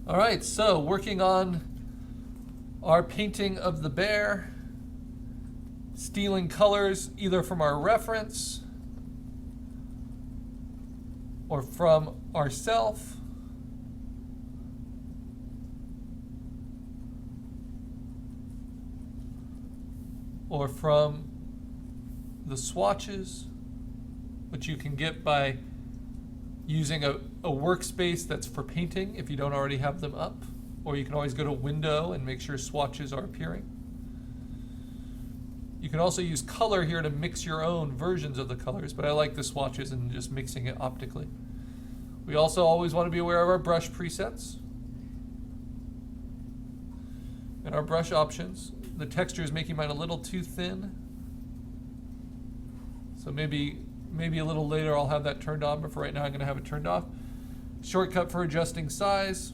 All right, so working on our painting of the bear, stealing colors either from our reference or from ourself. Or from the swatches, which you can get by using a workspace that's for painting if you don't already have them up. Or you can always go to Window and make sure swatches are appearing. You can also use color here to mix your own versions of the colors, but I like the swatches and just mixing it optically. We also always want to be aware of our brush presets and our brush options. The texture is making mine a little too thin. So maybe a little later I'll have that turned on, but for right now I'm going to have it turned off. Shortcut for adjusting size.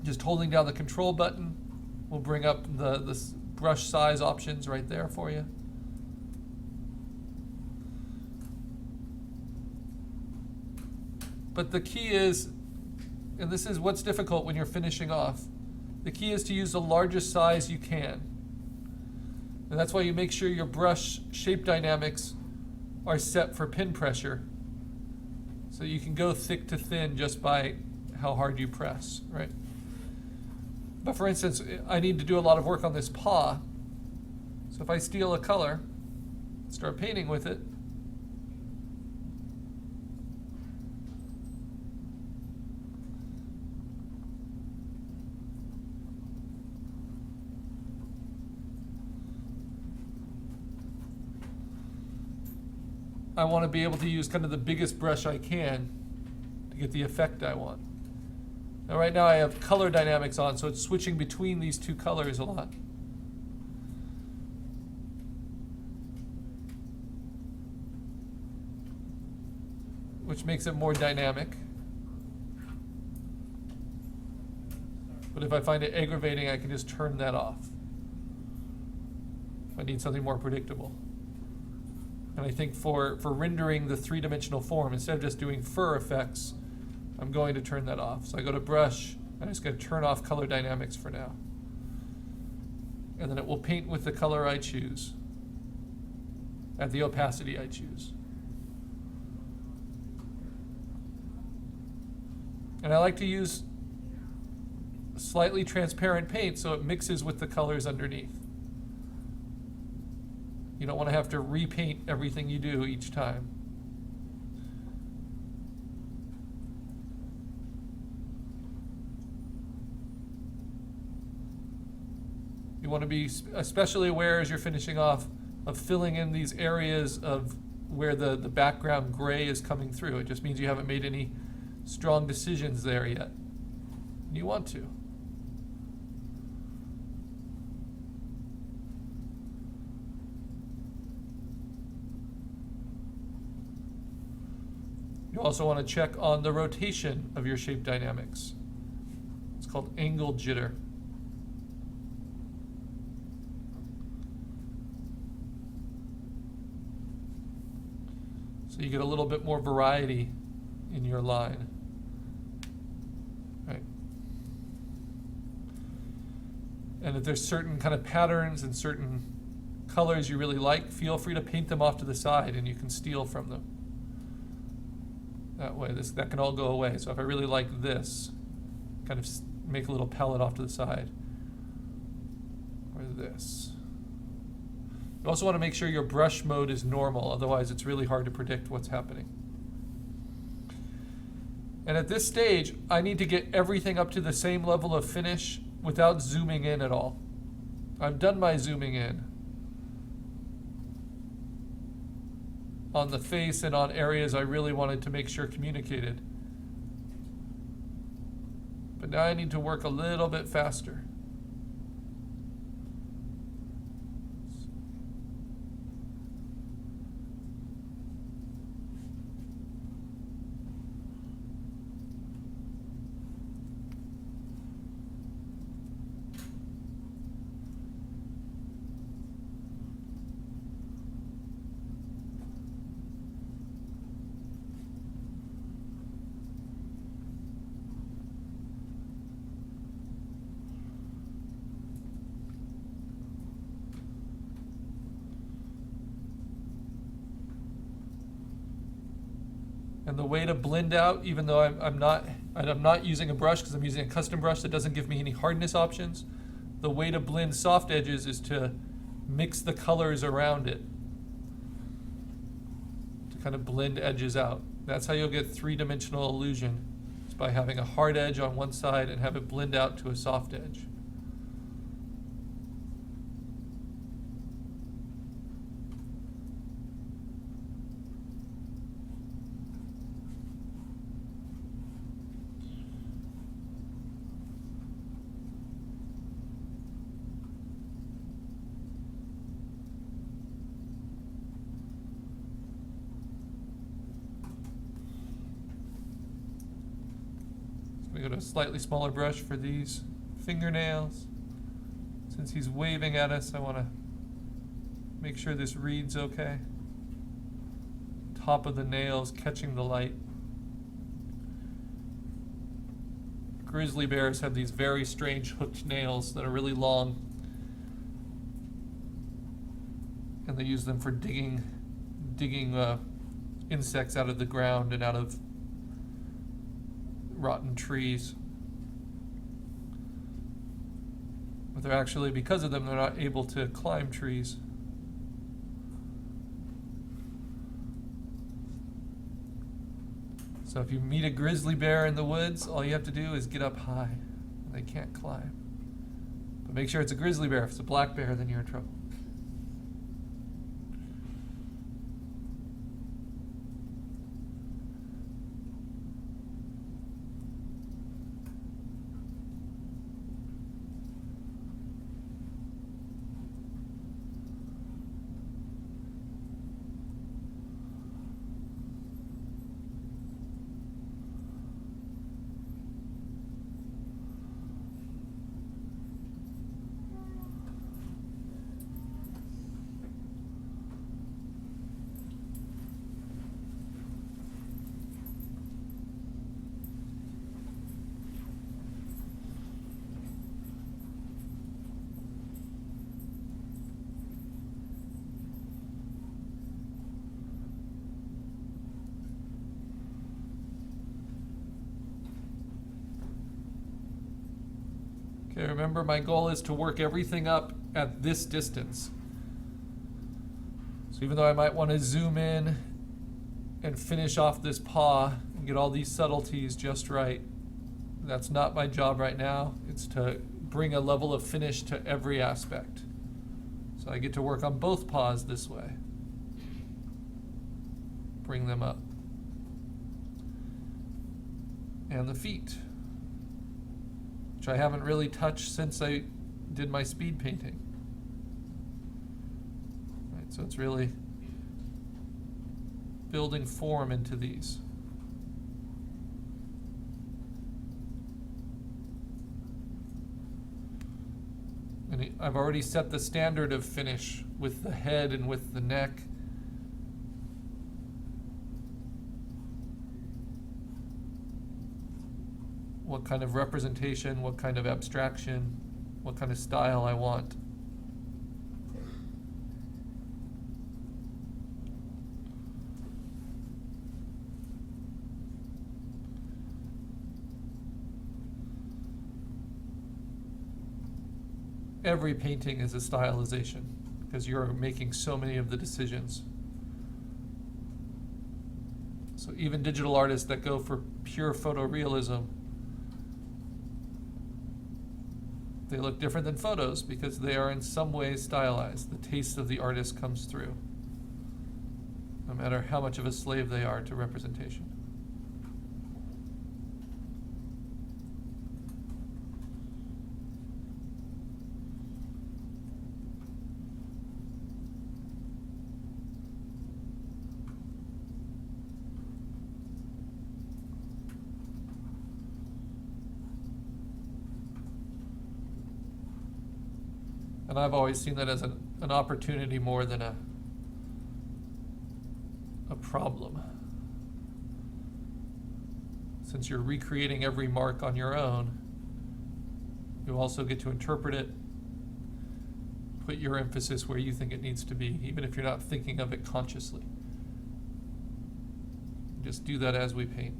Just holding down the control button will bring up the brush size options right there for you. But the key is, and this is what's difficult when you're finishing off, the key is to use the largest size you can. And that's why you make sure your brush shape dynamics are set for pin pressure. So you can go thick to thin just by how hard you press, right? But for instance, I need to do a lot of work on this paw. So if I steal a color, start painting with it, I want to be able to use kind of the biggest brush I can to get the effect I want. Now right now I have color dynamics on, so it's switching between these two colors a lot. Which makes it more dynamic. But if I find it aggravating, I can just turn that off. If I need something more predictable. And I think for rendering the three-dimensional form, instead of just doing fur effects, I'm going to turn that off. So I go to brush, I'm just going to turn off color dynamics for now. And then it will paint with the color I choose, at the opacity I choose. And I like to use slightly transparent paint so it mixes with the colors underneath. You don't want to have to repaint everything you do each time. You want to be especially aware as you're finishing off of filling in these areas of where the background gray is coming through. It just means you haven't made any strong decisions there yet. You want to. You also want to check on the rotation of your shape dynamics. It's called angle jitter. So you get a little bit more variety in your line. Right. And if there's certain kind of patterns and certain colors you really like, feel free to paint them off to the side and you can steal from them. That way, that can all go away. So if I really like this, kind of make a little palette off to the side. Or this. You also want to make sure your brush mode is normal, otherwise it's really hard to predict what's happening. And at this stage, I need to get everything up to the same level of finish without zooming in at all. I've done my zooming in on the face and on areas I really wanted to make sure communicated. But now I need to work a little bit faster. And the way to blend out, even though I'm not using a brush because I'm using a custom brush that doesn't give me any hardness options, the way to blend soft edges is to mix the colors around it to kind of blend edges out. That's how you'll get three-dimensional illusion. It's by having a hard edge on one side and have it blend out to a soft edge. We go to a slightly smaller brush for these fingernails. Since he's waving at us, I want to make sure this reads okay. Top of the nails catching the light. Grizzly bears have these very strange hooked nails that are really long. And they use them for digging insects out of the ground and out of rotten trees. But they're actually, because of them, they're not able to climb trees. So if you meet a grizzly bear in the woods, all you have to do is get up high. They can't climb. But make sure it's a grizzly bear. If it's a black bear, then you're in trouble. Okay, remember my goal is to work everything up at this distance. So even though I might want to zoom in and finish off this paw and get all these subtleties just right, that's not my job right now. It's to bring a level of finish to every aspect. So I get to work on both paws this way. Bring them up. And the feet, which I haven't really touched since I did my speed painting. Right, so it's really building form into these. And I've already set the standard of finish with the head and with the neck. What kind of representation, what kind of abstraction, what kind of style I want. Every painting is a stylization because you're making so many of the decisions. So even digital artists that go for pure photorealism, they look different than photos because they are in some ways stylized. The taste of the artist comes through, no matter how much of a slave they are to representation. And I've always seen that as an opportunity more than a problem. Since you're recreating every mark on your own, you also get to interpret it, put your emphasis where you think it needs to be, even if you're not thinking of it consciously. Just do that as we paint.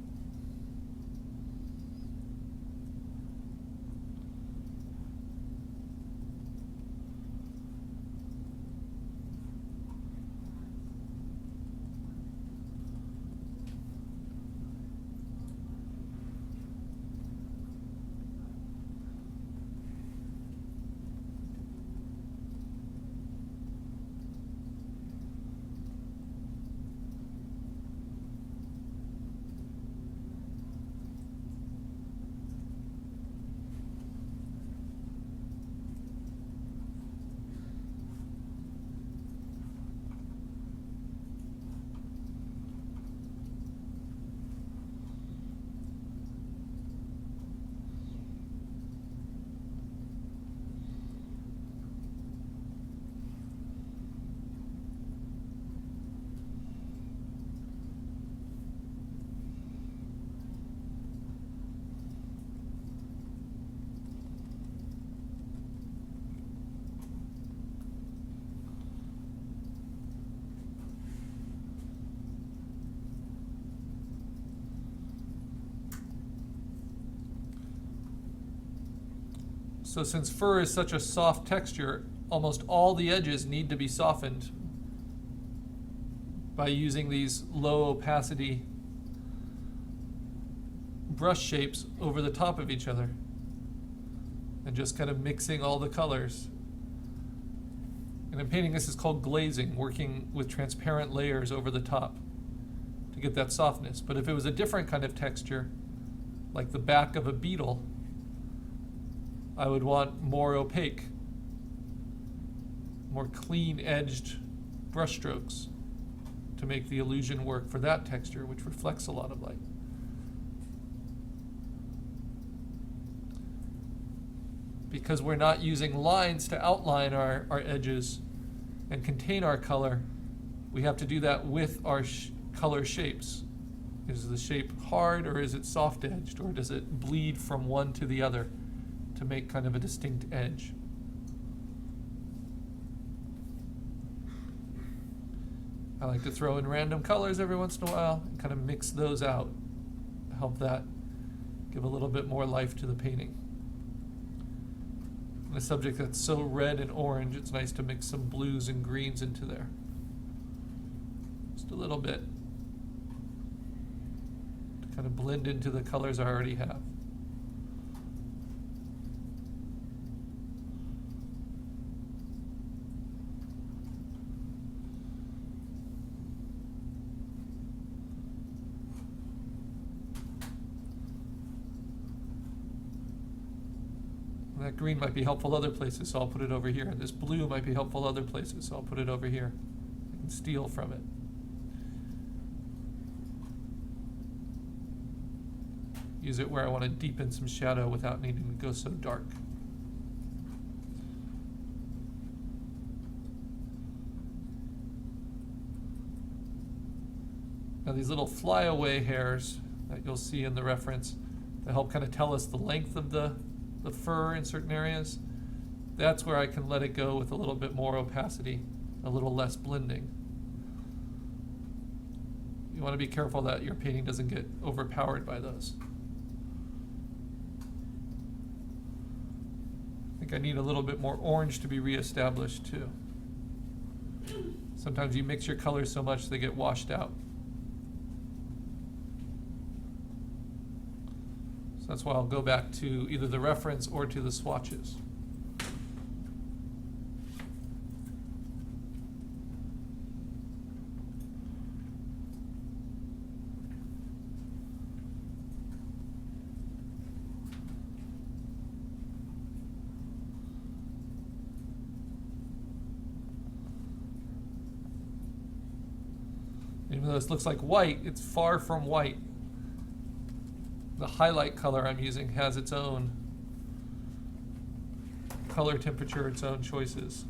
So since fur is such a soft texture, almost all the edges need to be softened by using these low opacity brush shapes over the top of each other and just kind of mixing all the colors. And in painting, this is called glazing, working with transparent layers over the top to get that softness. But if it was a different kind of texture, like the back of a beetle, I would want more opaque, more clean-edged brush strokes to make the illusion work for that texture, which reflects a lot of light. Because we're not using lines to outline our edges and contain our color, we have to do that with our color shapes. Is the shape hard, or is it soft-edged, or does it bleed from one to the other to make kind of a distinct edge? I like to throw in random colors every once in a while and kind of mix those out, help that give a little bit more life to the painting. In a subject that's so red and orange, it's nice to mix some blues and greens into there. Just a little bit to kind of blend into the colors I already have. That green might be helpful other places, so I'll put it over here. This blue might be helpful other places, so I'll put it over here. I can steal from it. Use it where I want to deepen some shadow without needing to go so dark. Now these little flyaway hairs that you'll see in the reference, that help kind of tell us the length of the fur in certain areas, that's where I can let it go with a little bit more opacity, a little less blending. You want to be careful that your painting doesn't get overpowered by those. I think I need a little bit more orange to be reestablished too. Sometimes you mix your colors so much they get washed out. That's why I'll go back to either the reference or to the swatches. Even though this looks like white, it's far from white. The highlight color I'm using has its own color temperature, its own choices.